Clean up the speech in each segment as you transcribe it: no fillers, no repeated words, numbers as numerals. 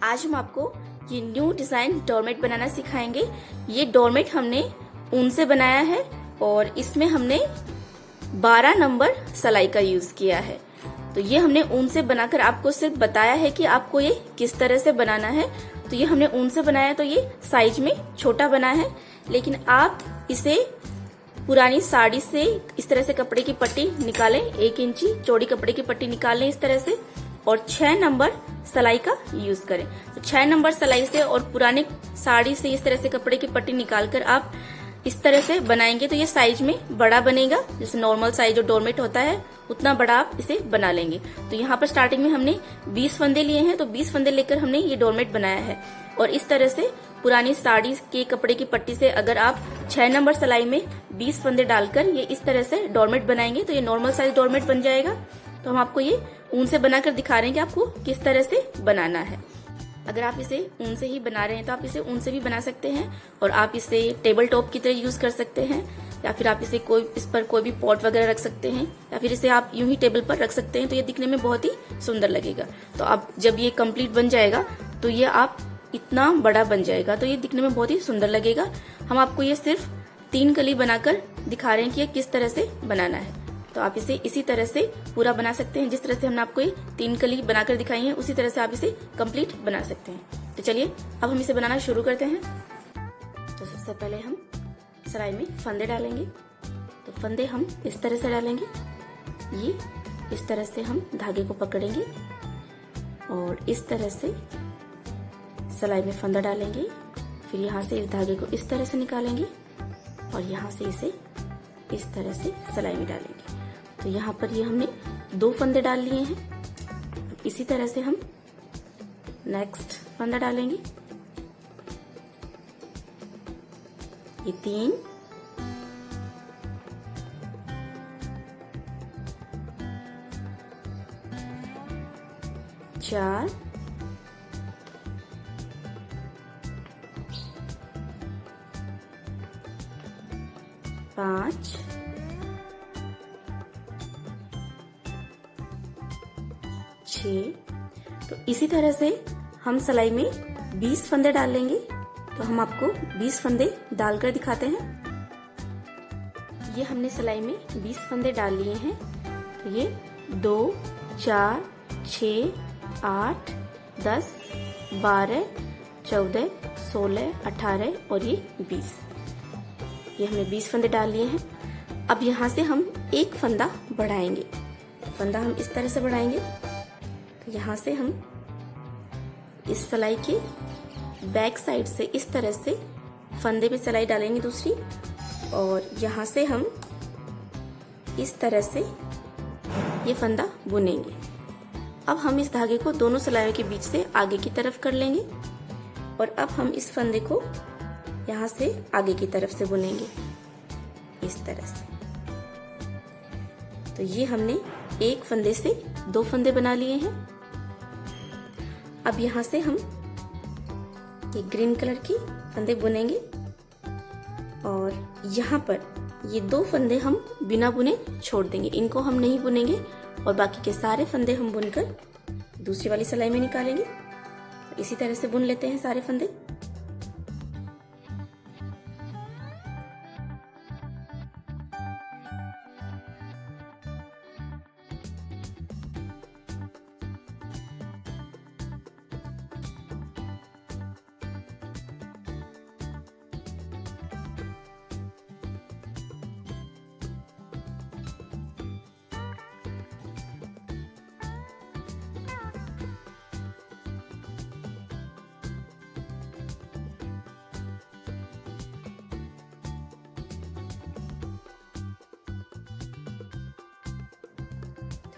आज हम आपको ये न्यू डिजाइन डोरमेट बनाना सिखाएंगे। ये डोरमेट हमने ऊन से बनाया है और इसमें हमने 12 नंबर सिलाई का यूज किया है। तो ये हमने ऊन से बनाकर आपको सिर्फ बताया है कि आपको ये किस तरह से बनाना है। तो ये हमने ऊन से बनाया तो ये साइज में छोटा बना है, लेकिन आप इसे पुरानी साड़ी से इस तरह से कपड़े की पट्टी निकालें, 1 इंची चौड़ी कपड़े की पट्टी निकाल लें इस तरह से, और 6 नंबर सिलाई का यूज करें। तो 6 नंबर सिलाई से और पुराने साड़ी से इस तरह से कपड़े की पट्टी निकालकर आप इस तरह से बनाएंगे तो ये साइज में बड़ा बनेगा। जैसे नॉर्मल साइज जो डोरमेट होता है उतना बड़ा आप इसे बना लेंगे। तो यहाँ पर स्टार्टिंग में हमने 20 फंदे लिए हैं, तो 20 फंदे लेकर हमने ये डोरमेट बनाया है। और इस तरह से पुरानी साड़ी के कपड़े की पट्टी से अगर आप 6 नंबर सिलाई में 20 फंदे डालकर ये इस तरह से डोरमेट बनाएंगे तो ये नॉर्मल साइज डोरमेट बन जाएगा। तो हम आपको ये ऊन से बनाकर दिखा रहे हैं कि आपको किस तरह से बनाना है। अगर आप इसे ऊन से ही बना रहे हैं तो आप इसे ऊन से भी बना सकते हैं और आप इसे टेबल टॉप की तरह यूज कर सकते हैं, या फिर आप इसे इस पर कोई भी पॉट वगैरह रख सकते हैं, या फिर इसे आप यूं ही टेबल पर रख सकते हैं। तो ये दिखने में बहुत ही सुंदर लगेगा। तो आप जब ये कंप्लीट बन जाएगा तो ये आप इतना बड़ा बन जाएगा, तो ये दिखने में बहुत ही सुंदर लगेगा। हम आपको ये सिर्फ 3 कली बनाकर दिखा रहे हैं कि ये किस तरह से बनाना है। तो आप इसे इसी तरह से पूरा बना सकते हैं। जिस तरह से हमने आपको ये 3 कली बनाकर दिखाई है उसी तरह से आप इसे कंप्लीट बना सकते हैं। तो चलिए अब हम इसे बनाना शुरू करते हैं। तो सबसे पहले हम सिलाई में फंदे डालेंगे। तो फंदे हम इस तरह से डालेंगे, ये इस तरह से हम धागे को पकड़ेंगे और इस तरह से सिलाई में फंदा डालेंगे। फिर यहाँ से इस धागे को इस तरह से निकालेंगे और यहाँ से इसे इस तरह से सिलाई में डालेंगे। तो यहाँ पर ये हमने 2 फंदे डाल लिए हैं। इसी तरह से हम नेक्स्ट फंदा डालेंगे, ये 3, 4, 5, 6। तो इसी तरह से हम सिलाई में 20 फंदे डाल लेंगे। तो हम आपको 20 फंदे डालकर दिखाते हैं। ये हमने सिलाई में 20 फंदे डाल लिए हैं। तो ये 2, 4, 6, 8, 10, 12, 14, 16, 18 और ये 20। ये हमने 20 फंदे डाल लिए हैं। अब यहाँ से हम एक फंदा बढ़ाएंगे। फंदा हम इस तरह से बढ़ाएंगे। तो यहाँ से हम इस सिलाई के बैक साइड से इस तरह से फंदे पे सिलाई डालेंगे दूसरी, और यहाँ से हम इस तरह से ये फंदा बुनेंगे। अब हम इस धागे को दोनों सिलाइयों के बीच से आगे की तरफ कर लेंगे और अब हम इस फंदे को यहाँ से आगे की तरफ से बुनेंगे इस तरह से। तो ये हमने एक फंदे से 2 फंदे बना लिए हैं। अब यहाँ से हम ये ग्रीन कलर की फंदे बुनेंगे और यहाँ पर ये 2 फंदे हम बिना बुने छोड़ देंगे, इनको हम नहीं बुनेंगे और बाकी के सारे फंदे हम बुनकर दूसरी वाली सिलाई में निकालेंगे। इसी तरह से बुन लेते हैं सारे फंदे।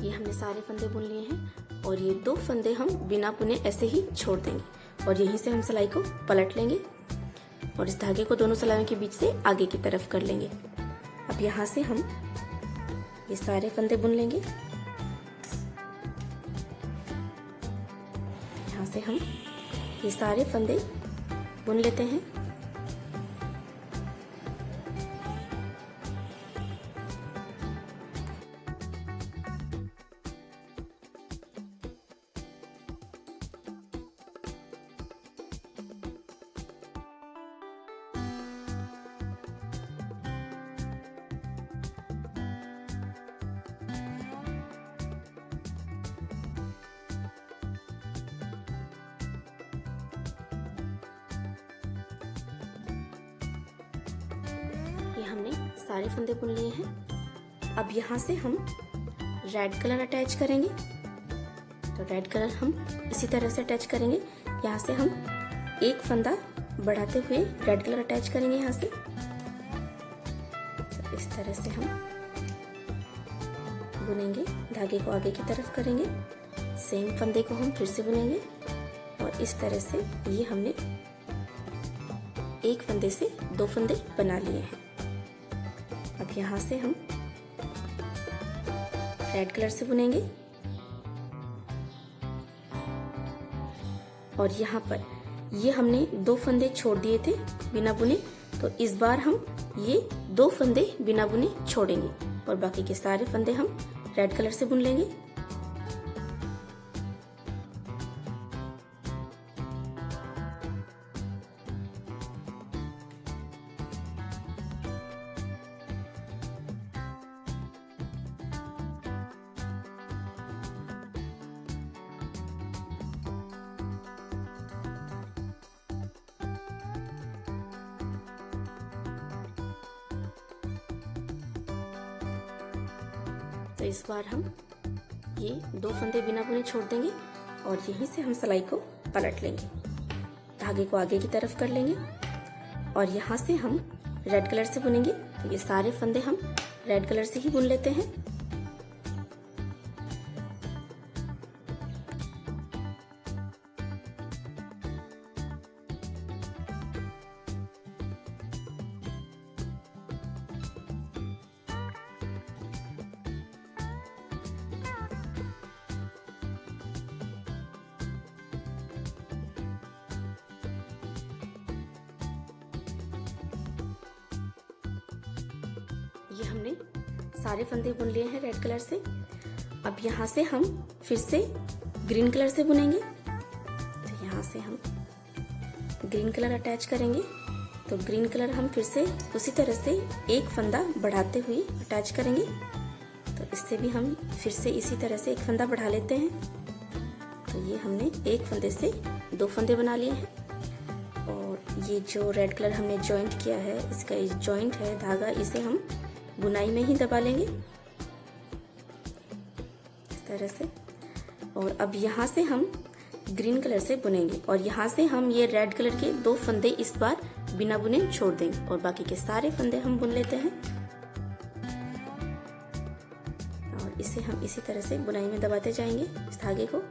ये हमने सारे फंदे बुन लिए हैं और ये 2 फंदे हम बिना बुने ऐसे ही छोड़ देंगे और यहीं से हम सिलाई को पलट लेंगे और इस धागे को दोनों सिलाइयों के बीच से आगे की तरफ कर लेंगे। अब यहाँ से हम ये सारे फंदे बुन लेंगे। यहाँ से हम ये सारे फंदे बुन लेते हैं। ये हमने सारे फंदे बुन लिए हैं। अब यहाँ से हम रेड कलर अटैच करेंगे। तो रेड कलर हम इसी तरह से अटैच करेंगे। यहाँ से हम एक फंदा बढ़ाते हुए रेड कलर अटैच करेंगे यहाँ से। तो इस तरह से हम बुनेंगे, धागे को आगे की तरफ करेंगे, सेम फंदे को हम फिर से बुनेंगे और इस तरह से ये हमने एक फंदे से दो फंदे बना लिए हैं। अब यहाँ से हम रेड कलर से बुनेंगे और यहाँ पर ये हमने दो फंदे छोड़ दिए थे बिना बुने, तो इस बार हम ये दो फंदे बिना बुने छोड़ेंगे और बाकी के सारे फंदे हम रेड कलर से बुन लेंगे। तो इस बार हम ये दो फंदे बिना बुने छोड़ देंगे और यहीं से हम सिलाई को पलट लेंगे, धागे को आगे की तरफ कर लेंगे और यहाँ से हम रेड कलर से बुनेंगे। तो ये सारे फंदे हम रेड कलर से ही बुन लेते हैं। ये हमने सारे फंदे बुन लिए हैं रेड कलर से। अब यहाँ से हम फिर से ग्रीन कलर से बुनेंगे। तो यहाँ से हम ग्रीन कलर अटैच करेंगे। तो ग्रीन कलर हम फिर से उसी तरह से एक फंदा बढ़ाते हुए अटैच करेंगे। तो इससे भी हम फिर से इसी तरह से एक फंदा बढ़ा लेते हैं। तो ये हमने एक फंदे से दो फंदे बना लिए हैं और ये जो रेड कलर हमने जॉइंट किया है, इसका ये जॉइंट है धागा, इसे हम बुनाई में ही दबा लेंगे इस तरह से। और अब यहाँ से हम ग्रीन कलर से बुनेंगे और यहाँ से हम ये रेड कलर के दो फंदे इस बार बिना बुने छोड़ देंगे और बाकी के सारे फंदे हम बुन लेते हैं और इसे हम इसी तरह से बुनाई में दबाते जाएंगे इस धागे को।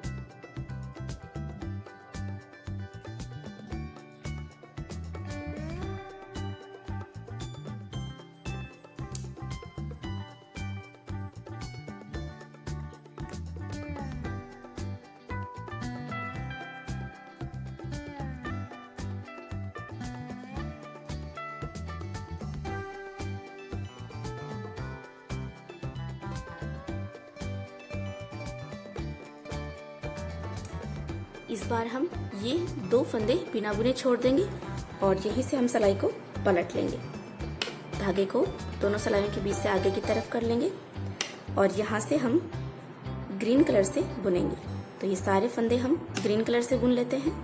इस बार हम ये दो फंदे बिना बुने छोड़ देंगे और यहीं से हम सिलाई को पलट लेंगे, धागे को दोनों सिलाइयों के बीच से आगे की तरफ कर लेंगे और यहाँ से हम ग्रीन कलर से बुनेंगे। तो ये सारे फंदे हम ग्रीन कलर से बुन लेते हैं।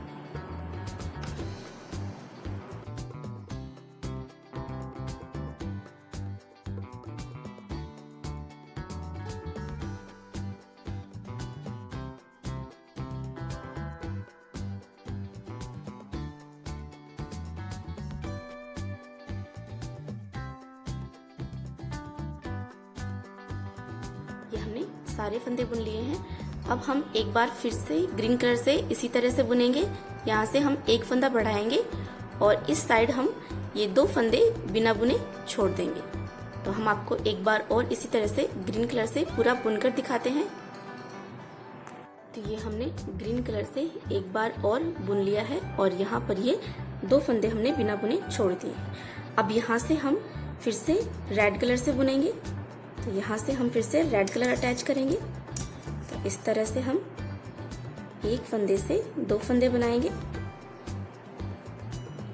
ये हमने सारे फंदे बुन लिए हैं। अब हम एक बार फिर से ग्रीन कलर से इसी तरह से बुनेंगे। यहाँ से हम एक फंदा बढ़ाएंगे और इस साइड हम ये दो फंदे बिना बुने छोड़ देंगे। तो हम आपको एक बार और इसी तरह से ग्रीन कलर से पूरा बुनकर दिखाते हैं। तो ये हमने ग्रीन कलर से एक बार और बुन लिया है और यहाँ पर ये दो फंदे हमने बिना बुने छोड़ दिए। अब यहाँ से हम फिर से रेड कलर से बुनेंगे। तो यहाँ से हम फिर से रेड कलर अटैच करेंगे। तो इस तरह से हम एक फंदे से दो फंदे बनाएंगे,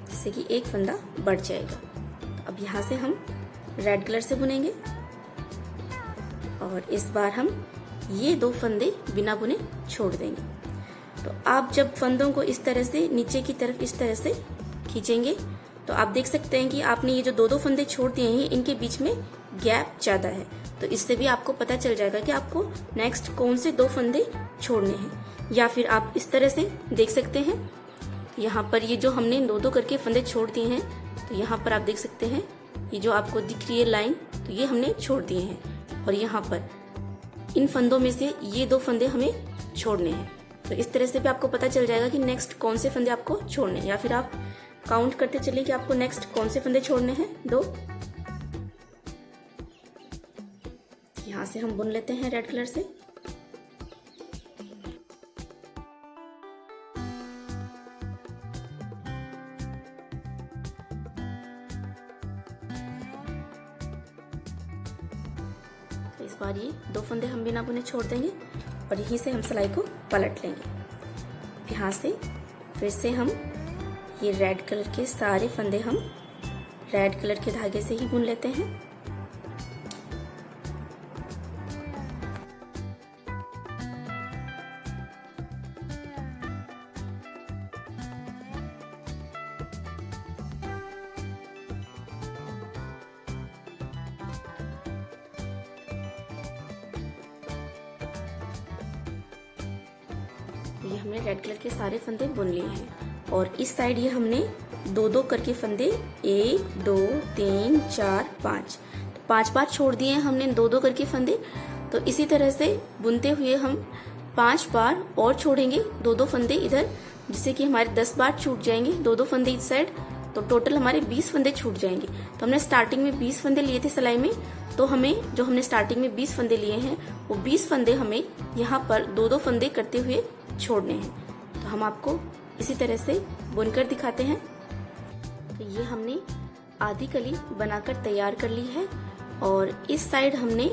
जिससे कि एक फंदा बढ़ जाएगा। तो अब यहाँ से हम रेड कलर से बुनेंगे और इस बार हम ये दो फंदे बिना बुने छोड़ देंगे। तो आप जब फंदों को इस तरह से नीचे की तरफ इस तरह से खींचेंगे तो आप देख सकते हैं कि आपने ये जो दो फंदे छोड़ दिए हैं इनके बीच में गैप ज्यादा है। तो इससे भी आपको पता चल जाएगा कि आपको नेक्स्ट कौन से 2 फंदे छोड़ने हैं। या फिर आप इस तरह से देख सकते हैं, यहाँ पर ये जो हमने 2 करके फंदे छोड़ दिए हैं, तो यहाँ पर आप देख सकते हैं ये जो आपको दिख रही है लाइन, तो ये हमने छोड़ दिए हैं। और यहाँ पर इन फंदों में से ये 2 फंदे हमें छोड़ने हैं। तो इस तरह से भी आपको पता चल जाएगा कि नेक्स्ट कौन से फंदे आपको छोड़ने हैं। या फिर आप काउंट करते चलिए कि आपको नेक्स्ट कौन से फंदे छोड़ने हैं। 2 यहाँ से हम बुन लेते हैं रेड कलर से। तो इस बार ये 2 फंदे हम बिना बुने छोड़ देंगे और यहीं से हम सिलाई को पलट लेंगे। यहाँ से फिर से हम ये रेड कलर के सारे फंदे हम रेड कलर के धागे से ही बुन लेते हैं। ये हमने रेड कलर के सारे फंदे बुन लिए हैं और इस साइड ये हमने 2 करके फंदे 1 2 3 4 5 तो 5 बार छोड़ दिए हैं हमने 2 करके फंदे। तो इसी तरह से बुनते हुए हम 5 बार और छोड़ेंगे 2 फंदे इधर, जिससे कि हमारे 10 बार छूट जाएंगे 2 फंदे इस साइड। तो टोटल हमारे 20 फंदे छूट जाएंगे। तो हमने स्टार्टिंग में 20 फंदे लिए थे सिलाई में, तो हमें जो हमने स्टार्टिंग में 20 फंदे लिए हैं वो 20 फंदे हमें यहाँ पर 2 फंदे करते हुए छोड़ने हैं। तो हम आपको इसी तरह से बुनकर दिखाते हैं। तो ये हमने आधी कली बनाकर तैयार कर ली है और इस साइड हमने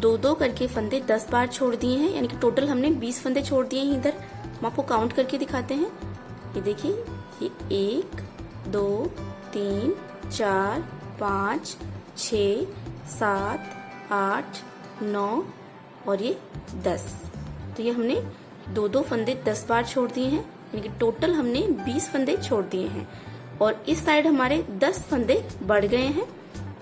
2 करके फंदे 10 बार छोड़ दिए हैं, यानी कि टोटल हमने 20 फंदे छोड़ दिए हैं इधर। हम आपको काउंट करके दिखाते हैं। ये देखिए, ये 1 2 3 4 5 6 7 8 9 और ये 10। तो ये हमने 2 फंदे 10 बार छोड़ दिए हैं, यानी कि टोटल हमने 20 फंदे छोड़ दिए हैं। और इस साइड हमारे 10 फंदे बढ़ गए हैं।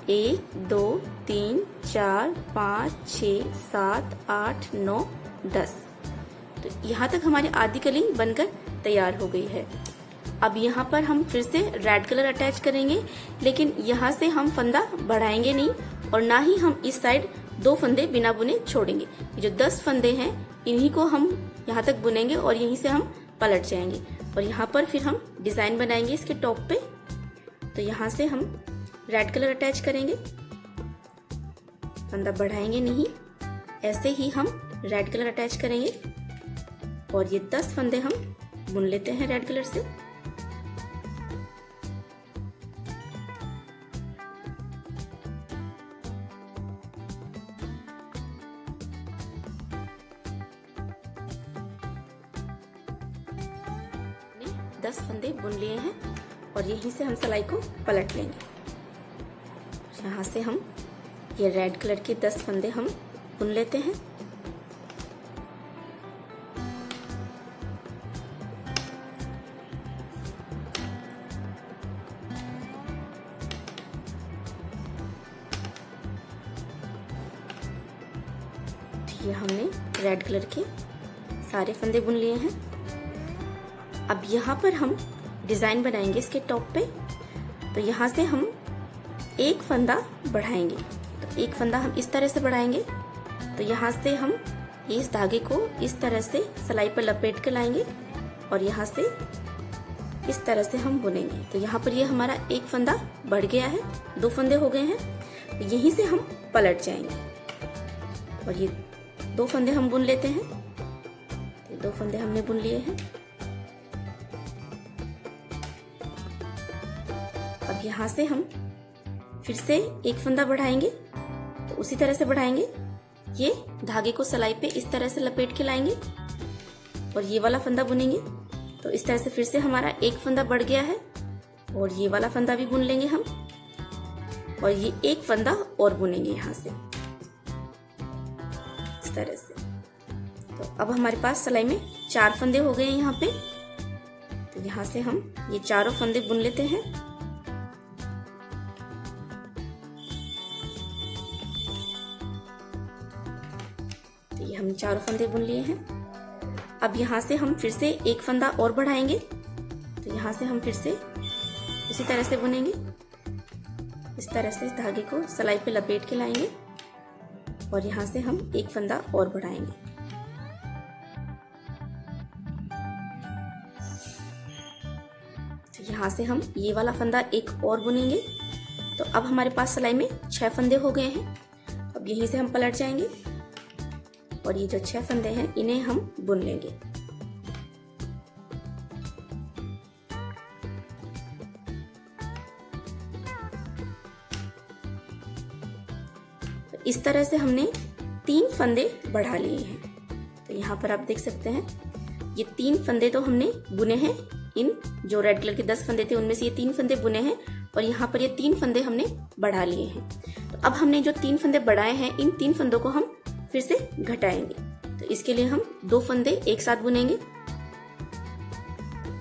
1 2 3 4 5 6 7 8 9 10। तो यहाँ तक हमारी आधी कली बनकर तैयार हो गई है। अब यहाँ पर हम फिर से रेड कलर अटैच करेंगे, लेकिन यहाँ से हम फंदा बढ़ाएंगे नहीं और ना ही हम इस साइड 2 फंदे बिना बुने छोड़ेंगे। ये जो 10 फंदे हैं इन्हीं को हम यहाँ तक बुनेंगे और यहीं से हम पलट जाएंगे और यहाँ पर फिर हम डिजाइन बनाएंगे इसके टॉप पे। तो यहाँ से हम रेड कलर अटैच करेंगे, फंदा बढ़ाएंगे नहीं, ऐसे ही हम रेड कलर अटैच करेंगे और ये 10 फंदे हम बुन लेते हैं रेड कलर से। हमने 10 फंदे बुन लिए हैं और यहीं से हम सिलाई को पलट लेंगे। यहाँ से हम ये रेड कलर के 10 फंदे हम बुन लेते हैं। ये हमने रेड कलर के सारे फंदे बुन लिए हैं। अब यहाँ पर हम डिजाइन बनाएंगे इसके टॉप पे। तो यहाँ से हम एक फंदा बढ़ाएंगे। तो एक फंदा हम इस तरह से बढ़ाएंगे। तो यहाँ से हम इस धागे को इस तरह से सिलाई पर लपेट कर लाएंगे और यहाँ से इस तरह से हम बुनेंगे। तो यहाँ पर ये हमारा एक फंदा बढ़ गया है, 2 फंदे हो गए हैं। तो यहीं से हम पलट जाएंगे और ये 2 फंदे हम बुन लेते हैं। तो 2 फंदे हमने बुन लिए हैं। अब यहाँ से हम फिर से एक फंदा बढ़ाएंगे। तो उसी तरह से बढ़ाएंगे, ये धागे को सिलाई पे इस तरह से लपेट के लाएंगे और ये वाला फंदा बुनेंगे। तो इस तरह से फिर से हमारा एक फंदा बढ़ गया है और ये वाला फंदा भी बुन लेंगे हम और ये एक फंदा और बुनेंगे यहाँ से इस तरह से। तो अब हमारे पास सिलाई में 4 फंदे हो गए हैं यहाँ पे। तो यहाँ से हम ये चारों फंदे बुन लेते हैं हमने चारों फंदे बुन लिए हैं। अब यहाँ से हम फिर से एक फंदा और बढ़ाएंगे, तो यहाँ से हम फिर से उसी तरह से बुनेंगे। इस तरह से इस धागे को सिलाई पे लपेट के लाएंगे और यहाँ से हम एक फंदा और बढ़ाएंगे। तो यहाँ से हम ये वाला फंदा एक और बुनेंगे। तो अब हमारे पास सिलाई में 6 फंदे हो गए हैं। अब यहीं से हम पलट जाएंगे और ये जो 6 फंदे हैं इन्हें हम बुन लेंगे। तो इस तरह से हमने 3 फंदे बढ़ा लिए हैं। तो यहाँ पर आप देख सकते हैं ये 3 फंदे तो हमने बुने हैं। इन जो रेड कलर के 10 फंदे थे उनमें से ये 3 फंदे बुने हैं और यहाँ पर ये 3 फंदे हमने बढ़ा लिए हैं। तो अब हमने जो 3 फंदे बढ़ाए हैं इन 3 फंदों को हम फिर से घटाएंगे। तो इसके लिए हम 2 फंदे एक साथ बुनेंगे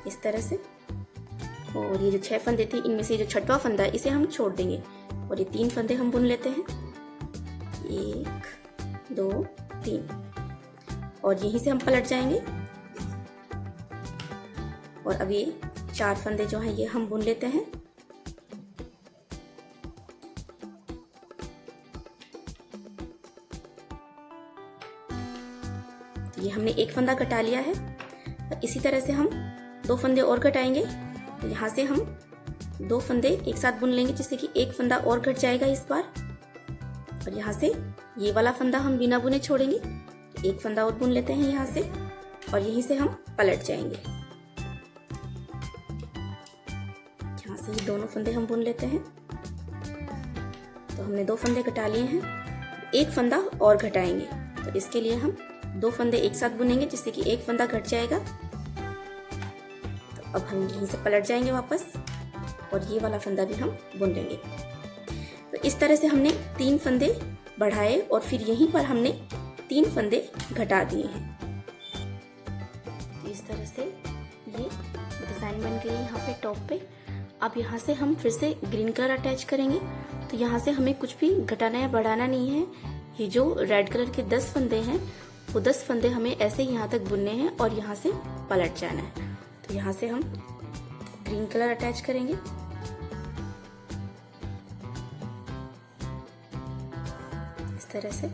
इस तरह से। और ये जो 6 फंदे थे इनमें से जो 6वां फंदा है इसे हम छोड़ देंगे और ये 3 फंदे हम बुन लेते हैं। 1 2 3 और यहीं से हम पलट जाएंगे और अब ये 4 फंदे जो हैं ये हम बुन लेते हैं। ये हमने एक फंदा घटा लिया है। इसी तरह से हम 2 फंदे और घटाएंगे। तो यहाँ से हम 2 फंदे एक साथ बुन लेंगे जिससे कि एक फंदा और घट जाएगा इस बार। और यहाँ से ये वाला फंदा हम बिना बुने छोड़ेंगे। तो एक फंदा और बुन लेते हैं यहाँ से और यहीं से हम पलट जाएंगे। यहाँ से ये दोनों फंदे हम बुन लेते हैं। तो हमने 2 फंदे घटा लिए हैं, एक फंदा और घटाएंगे। तो इसके लिए हम 2 फंदे एक साथ बुनेंगे जिससे कि एक फंदा घट जाएगा। तो अब हम यहीं से पलट जाएंगे वापस और ये वाला फंदा भी हम बुन लेंगे। तो इस तरह से हमने 3 फंदे बढ़ाए और फिर यहीं पर हमने 3 फंदे घटा दिए हैं। तो इस तरह से ये डिजाइन बन गई है यहाँ पे टॉप पे। अब यहाँ से हम फिर से ग्रीन कलर अटैच करेंगे। तो यहाँ से हमें कुछ भी घटाना या बढ़ाना नहीं है। ये जो रेड कलर के 10 फंदे हैं वो 10 फंदे हमें ऐसे ही यहाँ तक बुनने हैं और यहाँ से पलट जाना है। तो यहाँ से हम ग्रीन कलर अटैच करेंगे। इस तरह से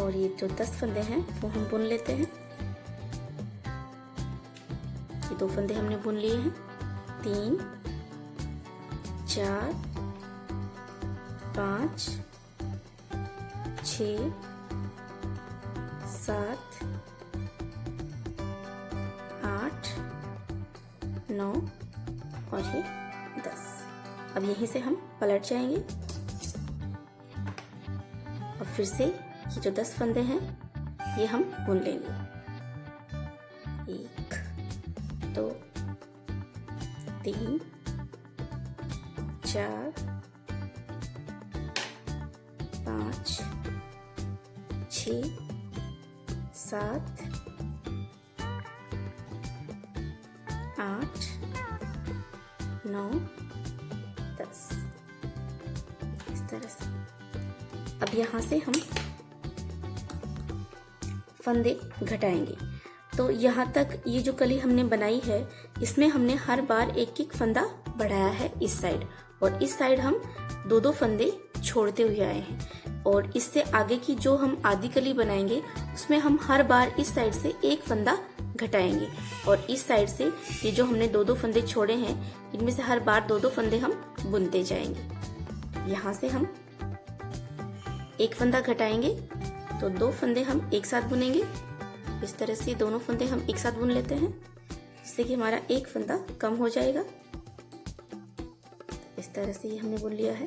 और ये जो 10 फंदे हैं वो हम बुन लेते हैं। ये 2 फंदे हमने बुन लिए हैं। 3 4 5 6 7 8 9 और ये 10। अब यहीं से हम पलट जाएंगे और फिर से ये जो 10 फंदे हैं ये हम बुन लेंगे। 1 2 3 4 5 6 7 8 9 10 इस तरह से। अब यहाँ से हम फंदे घटाएंगे। तो यहाँ तक ये जो कली हमने बनाई है इसमें हमने हर बार एक एक फंदा बढ़ाया है इस साइड, और इस साइड हम 2-2 फंदे छोड़ते हुए आए हैं। और इससे आगे की जो हम आधी कली बनाएंगे उसमें हम हर बार इस साइड से एक फंदा घटाएंगे और इस साइड से ये जो हमने 2-2 फंदे छोड़े हैं इनमें से हर बार 2-2 फंदे हम बुनते जाएंगे। यहाँ से हम एक फंदा घटाएंगे तो 2 फंदे हम एक साथ बुनेंगे। इस तरह से दोनों फंदे हम एक साथ बुन लेते हैं जिससे कि हमारा एक फंदा कम हो जाएगा। इस तरह से ये हमने बुन लिया है।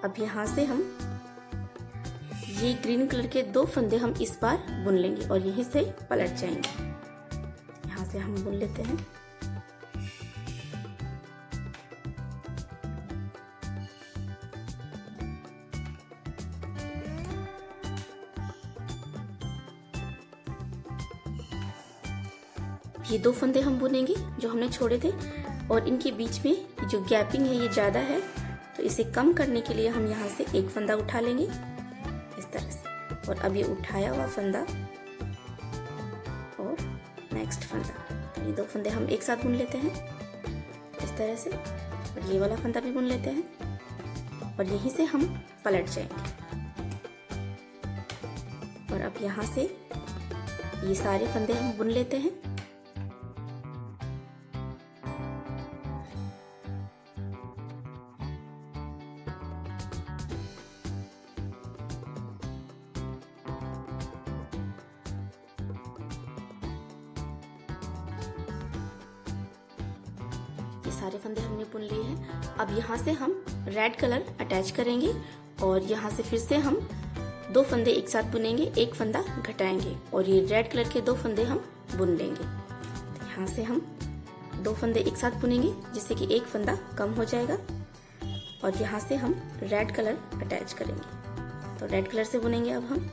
अब यहाँ से हम ये ग्रीन कलर के 2 फंदे हम इस बार बुन लेंगे और यहीं से पलट जाएंगे। यहाँ से हम बुन लेते हैं। ये 2 फंदे हम बुनेंगे जो हमने छोड़े थे और इनके बीच में जो गैपिंग है ये ज्यादा है, तो इसे कम करने के लिए हम यहाँ से एक फंदा उठा लेंगे इस तरह से। और अब ये उठाया हुआ फंदा और नेक्स्ट फंदा, तो ये 2 फंदे हम एक साथ बुन लेते हैं इस तरह से, और ये वाला फंदा भी बुन लेते हैं और यहीं से हम पलट जाएंगे। और अब यहाँ से ये सारे फंदे हम बुन लेते हैं। ये सारे फंदे हमने बुन लिए हैं। अब यहाँ से हम रेड कलर अटैच करेंगे और यहाँ से फिर से हम 2 फंदे एक साथ बुनेंगे, एक फंदा घटाएंगे और ये रेड कलर के 2 फंदे हम बुन लेंगे। तो यहाँ से हम 2 फंदे एक साथ बुनेंगे जिससे कि एक फंदा कम हो जाएगा और यहाँ से हम रेड कलर अटैच करेंगे। तो रेड कलर से बुनेंगे अब हम,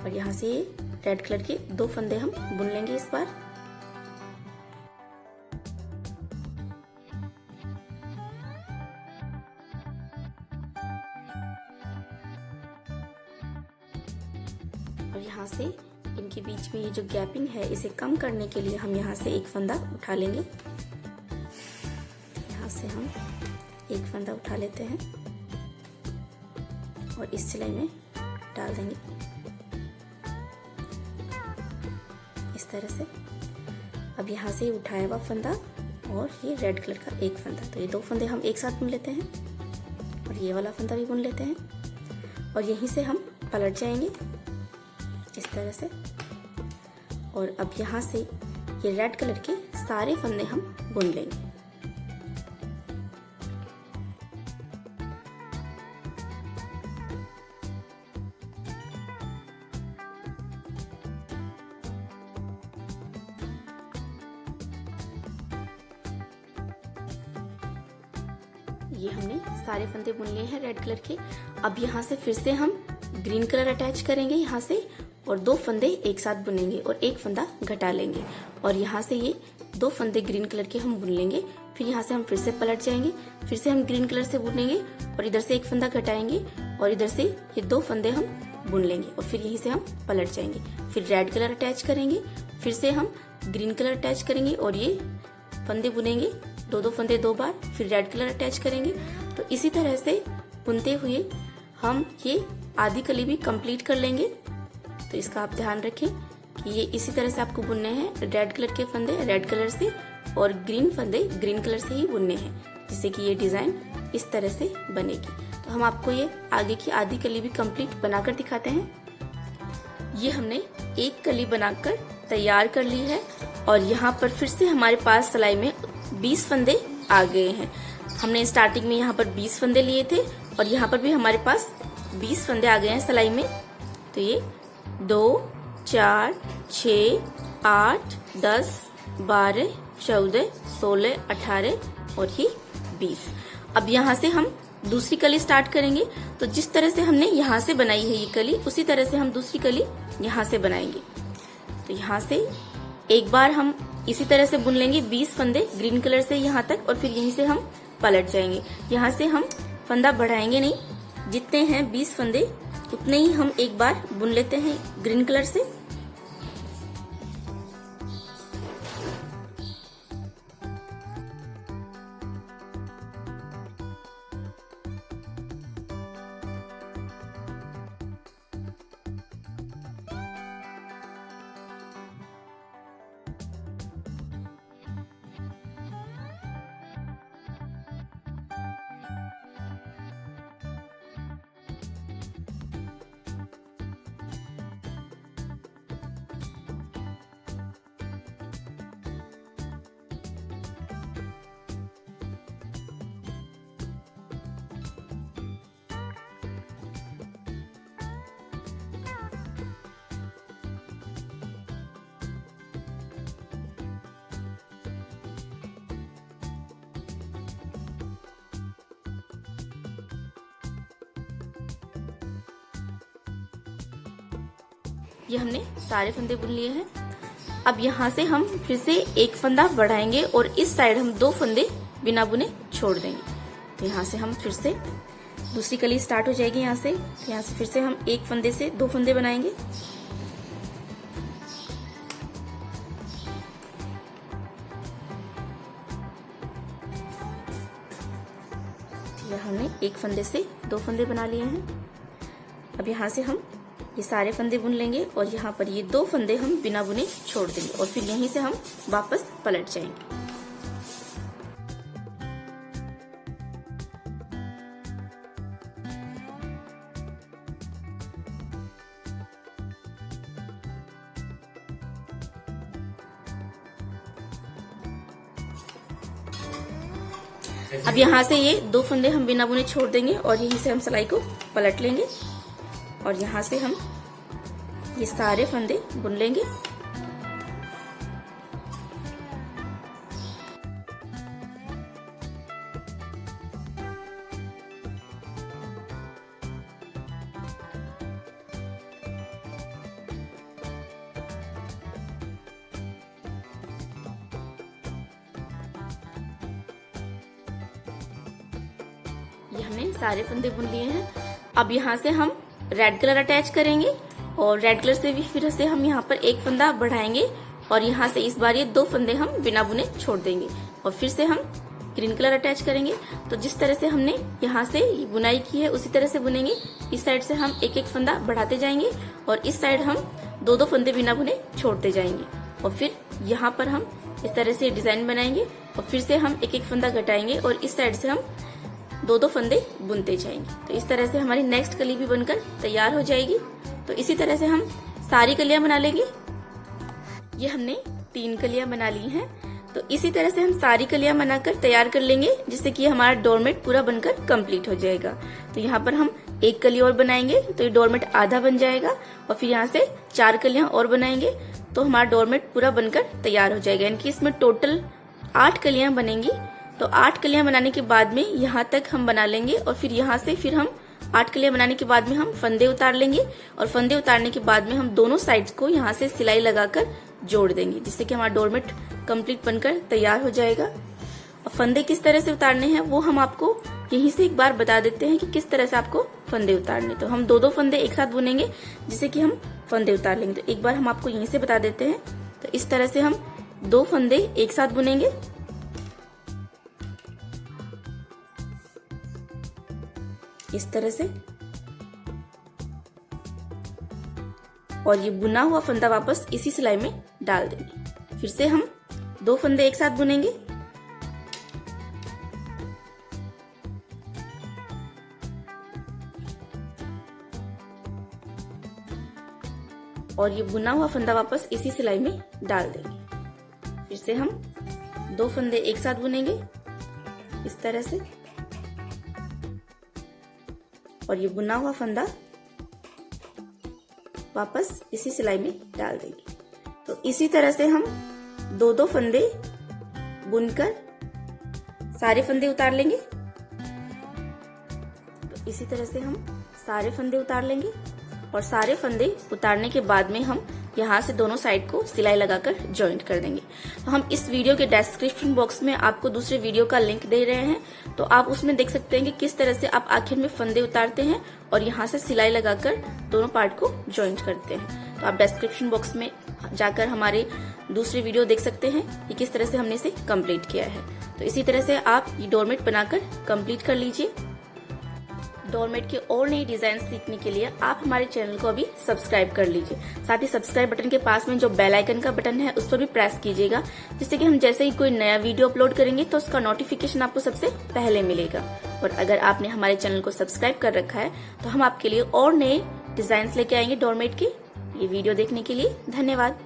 और यहाँ से रेड कलर के 2 फंदे हम बुन लेंगे इस बार। और यहाँ से इनके बीच में ये जो गैपिंग है इसे कम करने के लिए हम यहाँ से एक फंदा उठा लेंगे। यहाँ से हम एक फंदा उठा लेते हैं और इस सिलाई में डाल देंगे इस तरह से। अब यहाँ से उठाया हुआ फंदा और ये रेड कलर का एक फंदा, तो ये 2 फंदे हम एक साथ बुन लेते हैं और ये वाला फंदा भी बुन लेते हैं और यहीं से हम पलट जाएंगे इस तरह से। और अब यहाँ से ये रेड कलर के सारे फंदे हम बुन लेंगे। ये हमने सारे फंदे बुन लिए हैं रेड कलर के। अब यहाँ से फिर से हम ग्रीन कलर अटैच करेंगे यहाँ से और 2 फंदे एक साथ बुनेंगे और एक फंदा घटा लेंगे और यहाँ से ये 2 फंदे ग्रीन कलर के हम बुन लेंगे। फिर यहाँ से हम फिर से पलट जाएंगे, फिर से हम ग्रीन कलर से बुनेंगे और इधर से एक फंदा घटाएंगे और इधर से ये 2 फंदे हम बुन लेंगे और फिर यहीं से हम पलट जाएंगे। फिर रेड कलर अटैच करेंगे, फिर से हम ग्रीन कलर अटैच करेंगे और ये फंदे बुनेंगे 2 फंदे 2 बार, फिर रेड कलर अटैच करेंगे। तो इसी तरह से बुनते हुए हम ये आधी कली भी कंप्लीट कर लेंगे। तो इसका आप ध्यान रखें कि ये इसी तरह से आपको बुनने हैं। रेड कलर के फंदे रेड कलर से और ग्रीन फंदे ग्रीन कलर से ही बुनने हैं, जिससे कि ये डिजाइन इस तरह से बनेगी। तो हम आपको ये आगे की आधी कली भी कंप्लीट बनाकर दिखाते हैं। ये हमने एक कली बनाकर तैयार कर ली है और यहाँ पर फिर से हमारे पास सिलाई में 20 फंदे आ गए हैं। हमने स्टार्टिंग में यहाँ पर 20 फंदे लिए थे और यहाँ पर भी हमारे पास 20 फंदे आ गए हैं सिलाई में। तो ये 2, 4, 6, 8, 10, 12, 14, 16, 18 और ये 20। अब यहाँ से हम दूसरी कली स्टार्ट करेंगे। तो जिस तरह से हमने यहाँ से बनाई है ये कली, उसी तरह से हम दूसरी कली यहाँ से बनाएंगे। तो यहाँ से एक बार हम इसी तरह से बुन लेंगे 20 फंदे ग्रीन कलर से यहाँ तक और फिर यहीं से हम पलट जाएंगे। यहाँ से हम फंदा बढ़ाएंगे नहीं, जितने हैं 20 फंदे उतने ही हम एक बार बुन लेते हैं ग्रीन कलर से। ये हमने सारे फंदे बुन लिए हैं। अब यहाँ से हम फिर से एक फंदा बढ़ाएंगे और इस साइड हम 2 फंदे बिना बुने छोड़ देंगे। तो यहाँ से हम फिर से दूसरी कली स्टार्ट हो जाएगी यहाँ से। तो यहाँ से फिर से हम एक फंदे से 2 फंदे बनाएंगे। हमने एक फंदे से 2 फंदे बना लिए हैं। अब यहाँ से हम ये सारे फंदे बुन लेंगे और यहाँ पर ये 2 फंदे हम बिना बुने छोड़ देंगे और फिर यहीं से हम वापस पलट जाएंगे। अब यहाँ से ये 2 फंदे हम बिना बुने छोड़ देंगे और यहीं से हम सिलाई को पलट लेंगे और यहाँ से हम ये सारे फंदे बुन लेंगे। ये हमने सारे फंदे बुन लिए हैं। अब यहाँ से हम रेड कलर अटैच करेंगे और रेड कलर से भी फिर से हम यहाँ पर एक फंदा बढ़ाएंगे और यहाँ से इस बार ये 2 फंदे हम बिना बुने छोड़ देंगे और फिर से हम ग्रीन कलर अटैच करेंगे। तो जिस तरह से हमने यहाँ से बुनाई की है उसी तरह से बुनेंगे। इस साइड से हम एक एक फंदा बढ़ाते जाएंगे और इस साइड हम 2-2 फंदे बिना बुने छोड़ते जाएंगे और फिर यहाँ पर हम इस तरह से डिजाइन बनाएंगे और फिर से हम एक एक फंदा घटाएंगे और इस साइड से हम 2-2 फंदे बुनते जाएंगे। तो इस तरह से हमारी नेक्स्ट कली भी बनकर तैयार हो जाएगी। तो इसी तरह से हम सारी कलियां बना लेंगे। ये हमने 3 कलियां बना ली हैं। तो इसी तरह से हम सारी कलियां बनाकर तैयार कर लेंगे जिससे कि हमारा डोरमेट पूरा बनकर कंप्लीट हो जाएगा। तो यहाँ पर हम एक कली और बनाएंगे तो ये डोरमेट आधा बन जाएगा और फिर यहाँ से 4 कलियां और बनाएंगे तो हमारा डोरमेट पूरा बनकर तैयार हो जाएगा। यानी कि इसमें टोटल 8 कलियां बनेंगी। तो 8 कलियां बनाने के बाद में यहाँ तक हम बना लेंगे और फिर यहाँ से फिर हम 8 कलियां बनाने के बाद में हम फंदे उतार लेंगे और फंदे उतारने के बाद में हम दोनों साइड्स को यहाँ से सिलाई लगाकर जोड़ देंगे जिससे कि हमारा डोरमेट कंप्लीट बनकर तैयार हो जाएगा। और फंदे किस तरह से उतारने हैं वो हम आपको यहीं से एक बार बता देते हैं कि किस तरह से आपको फंदे उतारने। तो हम 2-2 फंदे एक साथ बुनेंगे जिससे कि हम फंदे उतार लेंगे। तो एक बार हम आपको यहीं से बता देते हैं। तो इस तरह से हम 2 फंदे एक साथ बुनेंगे इस तरह से और ये बुना हुआ फंदा वापस इसी सिलाई में डाल देंगे। फिर से हम 2 फंदे एक साथ बुनेंगे और ये बुना हुआ फंदा वापस इसी सिलाई में डाल देंगे। फिर से हम 2 फंदे एक साथ बुनेंगे इस तरह से और ये बुना हुआ फंदा वापस इसी सिलाई में डाल देंगे। तो इसी तरह से हम 2-2 फंदे बुनकर सारे फंदे उतार लेंगे। तो इसी तरह से हम सारे फंदे उतार लेंगे और सारे फंदे उतारने के बाद में हम यहाँ से दोनों साइड को सिलाई लगाकर जॉइंट कर देंगे। तो हम इस वीडियो के डिस्क्रिप्शन बॉक्स में आपको दूसरे वीडियो का लिंक दे रहे हैं तो आप उसमें देख सकते हैं कि किस तरह से आप आखिर में फंदे उतारते हैं और यहाँ से सिलाई लगाकर दोनों पार्ट को जॉइंट करते हैं। तो आप डिस्क्रिप्शन बॉक्स में जाकर हमारे दूसरे वीडियो देख सकते हैं कि किस तरह से हमने इसे कंप्लीट किया है। तो इसी तरह से आप ये डोरमेट बनाकर कंप्लीट कर लीजिए। डोरमेट के और नई डिजाइन सीखने के लिए आप हमारे चैनल को अभी सब्सक्राइब कर लीजिए। साथ ही सब्सक्राइब बटन के पास में जो बेल आइकन का बटन है उस पर भी प्रेस कीजिएगा जिससे कि हम जैसे ही कोई नया वीडियो अपलोड करेंगे तो उसका नोटिफिकेशन आपको सबसे पहले मिलेगा। और अगर आपने हमारे चैनल को सब्सक्राइब कर रखा है तो हम आपके लिए और नए डिजाइन लेके आएंगे डोरमेट के। ये वीडियो देखने के लिए धन्यवाद।